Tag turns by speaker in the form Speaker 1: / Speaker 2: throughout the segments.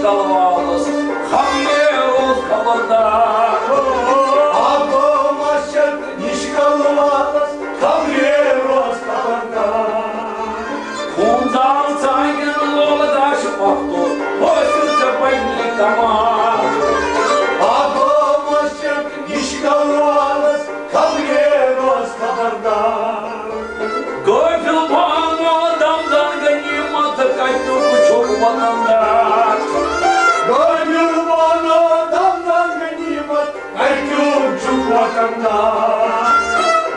Speaker 1: kalmaz, hamleros kabardar.
Speaker 2: Abomashak nish kalmaz, hamleros kabardar.
Speaker 1: Kundan tangin loladash vaktu, hoşça bayni kamar.
Speaker 2: Abomashak nish kalmaz, hamleros kabardar.
Speaker 1: Gofil bana adamdan ganimet kaydı çok vatandaş.
Speaker 2: Gönül bana damdan ganimet, kayıp çok vatandaş.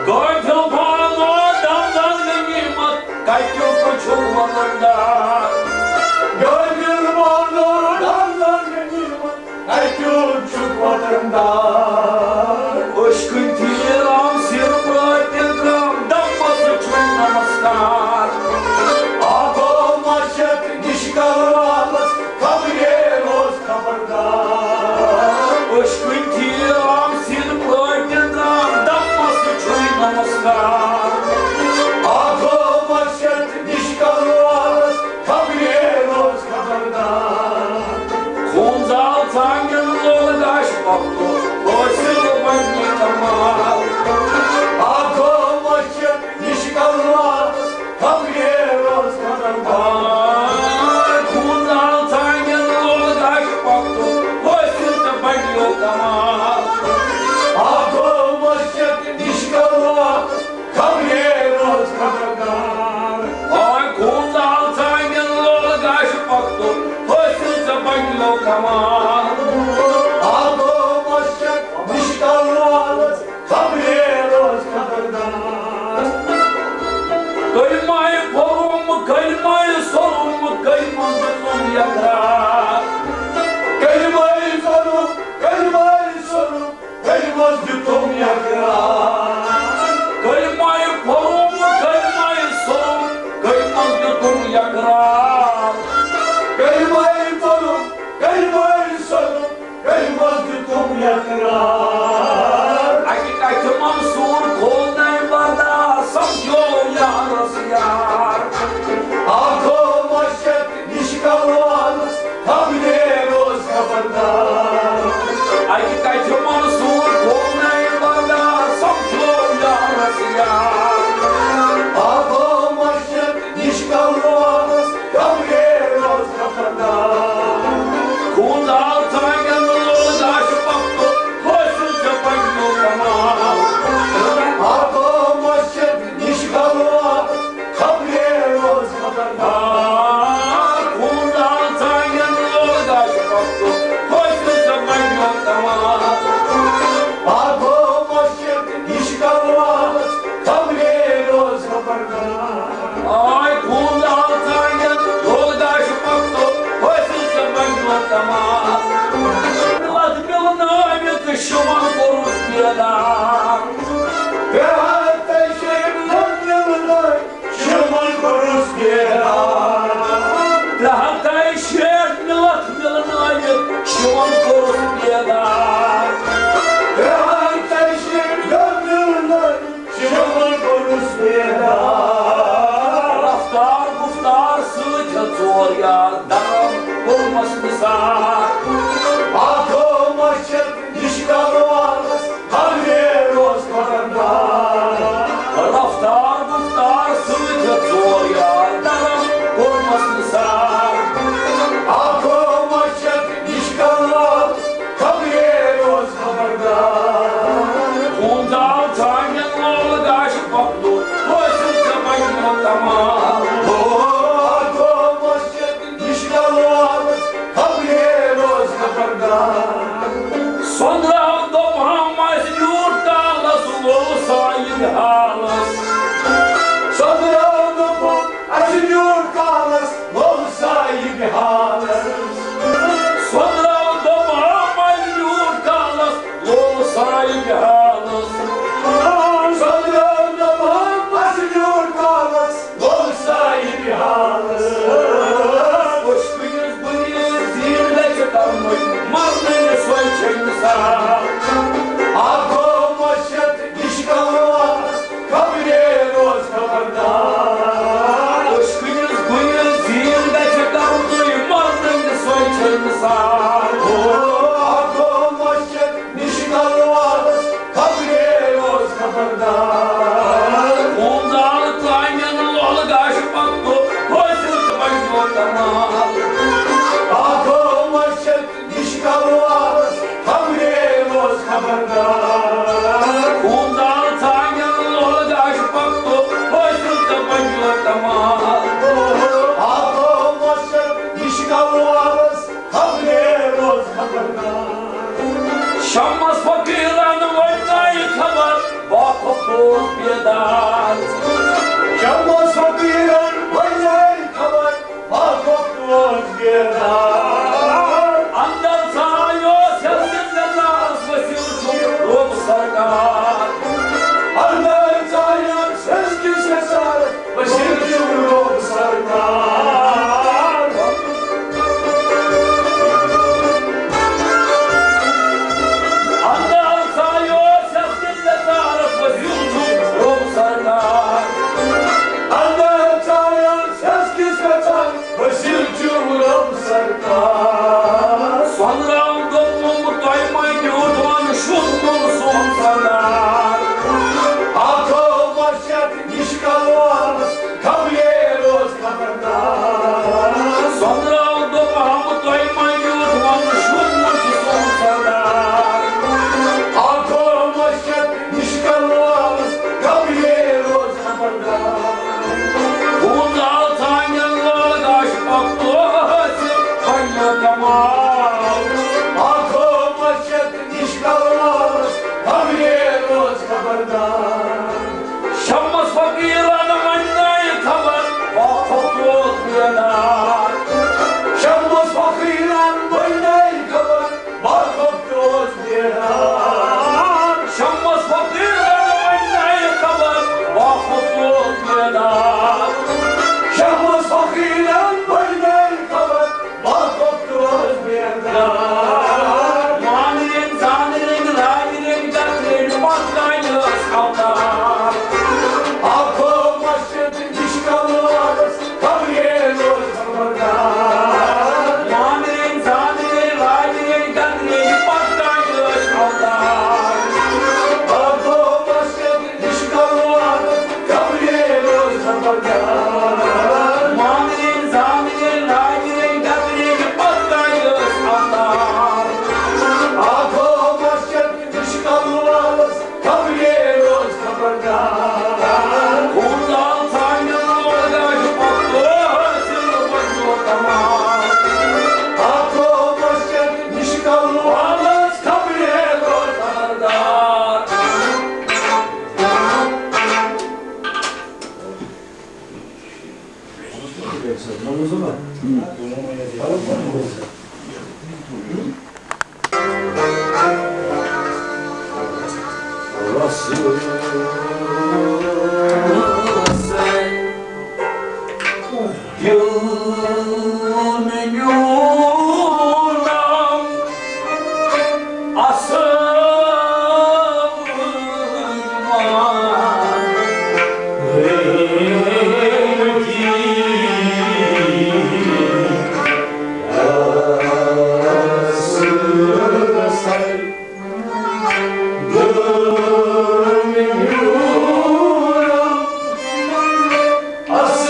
Speaker 1: Gofil bana adamdan ganimet kaydı çok vatandaş.
Speaker 2: Gönül bana damdan ganimet, kayıp çok vatandaş.
Speaker 1: Aşkın tiram sirbratilgam damması çöy namaskar.
Speaker 2: Abomashak nish kalmaz, hamleros kabardar.
Speaker 1: Aşkın tiram sirbratilgam damması çöy namaskar.
Speaker 2: Abomashak nish kalmaz, hamleros kabardar.
Speaker 1: Kunzal tangin loladaş vaktu, hoşça bayni kamar.
Speaker 2: Abomashak nish kalmaz, hamleros kabardar.
Speaker 1: Kunzal tangin loladaş vaktu, hoşça bayni kamar.
Speaker 2: Abomashak nish kalmaz, hamleros kabardar.
Speaker 1: Ay kunzal tangin loladaş vaktu, hoşça bayni kamar.
Speaker 2: Abomashak nish kalmaz, hamleros kabardar.
Speaker 1: Kıymay porumu, kıymay sorumu, kıymaz zulüm yakar.
Speaker 2: Kaymay sorum, kaymaz tutum yakar.
Speaker 1: Kıymay porumu, kıymay sorum, kıymaz zulüm yakar.
Speaker 2: Kaymay sorum, kaymaz tutum yakar.
Speaker 1: Hakikati Mansur kolday barda, samyo yarası yar.
Speaker 2: Abomashak nish kalmaz, hamleros kabardar.
Speaker 1: Hakikati Mansur kolday barda, samyo yarası yar.
Speaker 2: Abomashak nish kalmaz, hamleros kabardar.
Speaker 1: Kunzal tangin loladaş vaktu, hoşça bayni kamar.
Speaker 2: Abomashak nish kalmaz, hamleros kabardar.
Speaker 1: Kunzal tangin loladaş vaktu, hoşça bayni kamar.
Speaker 2: Abomashak nish kalmaz, hamleros kabardar.
Speaker 1: Ay kunzal tangin loladaş vaktu, hoşça bayni kamar. Ладмилнами кышман корус бедам.
Speaker 2: Ve hatta şehirler şaman korus gelir.
Speaker 1: Лахтай шех ладмилнами кышман корус бедам.
Speaker 2: Ve hatta şehirler şaman korus gelir.
Speaker 1: Рафтар гуфтар сытя зоря, даром olmaz misal.
Speaker 2: Abomashak nish kalmaz, hamleros kabardar.
Speaker 1: Рафтар гуфтар сытя зоря, даром olmaz misal.
Speaker 2: Abomashak nish kalmaz, hamleros kabardar.
Speaker 1: Kunzal tangin loladaş vaktu, hoşça bayni kamar.
Speaker 2: Abomashak nish kalmaz, hamleros kabardar.
Speaker 1: Sonra doğamaz yurtta sulu sayın halas.
Speaker 2: Sonra bu acıyor kalas, olsa iyi halas.
Speaker 1: Sonra doğamaz yurtta sulu sayın halas.
Speaker 2: Sonra acıyor kalas, olsa iyi halas.
Speaker 1: Hoşgünüz bıyız zirve çıkarmış, marnını soyçayını sağ.
Speaker 2: Abomashak nish kalmaz, hamleros kabardar.
Speaker 1: Hoşgünüz bıyız zirve çıkarmış, misal.
Speaker 2: Akom başket nişikal varız kabriye yoz kapırdan.
Speaker 1: Ondalı tayyanın oğlu karşı baktı, koysun tıbak yoldamal.
Speaker 2: Akom başket nişikal varız kabriye yoz kapırdan.
Speaker 1: Ondalı tayyanın oğlu karşı baktı, koysun tıbak yoldamal.
Speaker 2: Akom başket nişikal varız kabriye yoz kapırdan.
Speaker 1: Şammas fakiranın oynayı kabar, vakıflı bidat.
Speaker 2: Şammas fakiran oynay kabar, vakıflı bidat.
Speaker 1: Andal sayo sesinde nas vesilçuk ruh sargar.
Speaker 2: Andal sayo seskin sesar, vesilçuk ruh sargar.
Speaker 1: Andal sayo sesinde nas vesilçuk ruh sargar.
Speaker 2: Andal sayo seskin sesar, vesilçuk ruh sargar.
Speaker 1: Sonra toplum doymayı yurtman şutmun son sargar.
Speaker 2: Akom başket nişikal varız, kabriye yoz kapırdan.
Speaker 1: Sonra toplum doymayı yurtman şutmun son sargar.
Speaker 2: Akom başket nişikal varız, kabriye yoz kapırdan.
Speaker 1: Bunda tanrılar karşı baktı, kaynağı kamal.
Speaker 2: Akom başket nişikal varız, kabriye yoz kapırdan.
Speaker 1: Şammas fakiranın annayı kabar, vakıflı bidat.
Speaker 2: Şammas fakiran oynay kabar, vakıf yoz bidat.
Speaker 1: Şammas fakiranın annayı kabar, vakıflı bidat.
Speaker 2: Şammas fakiran oynay kabar, vakıf yoz bidat.
Speaker 1: Manirin, zanirin, rahirin, gatirin, baklaylı skavlar.
Speaker 2: Akom başket nişikal varız, kabriye yoz kapırdan.
Speaker 1: Manirin, zanirin, rahirin, gatirin, baklaylı skavlar.
Speaker 2: Akom başket nişikal varız, kabriye yoz kapırdan.
Speaker 1: Manirin, zanirin, rahirin, gatirin, baklaylı skavlar.
Speaker 2: Akom başket nişikal varız, kabriye yoz kapırdan.
Speaker 1: Kundal tanrılı orgaşı baktı, sırrı yoldamal.
Speaker 2: Akom başket nişikal varız, kabriye yoz kapırdan.
Speaker 1: Gönlümün yolundan asılma.
Speaker 2: Asıl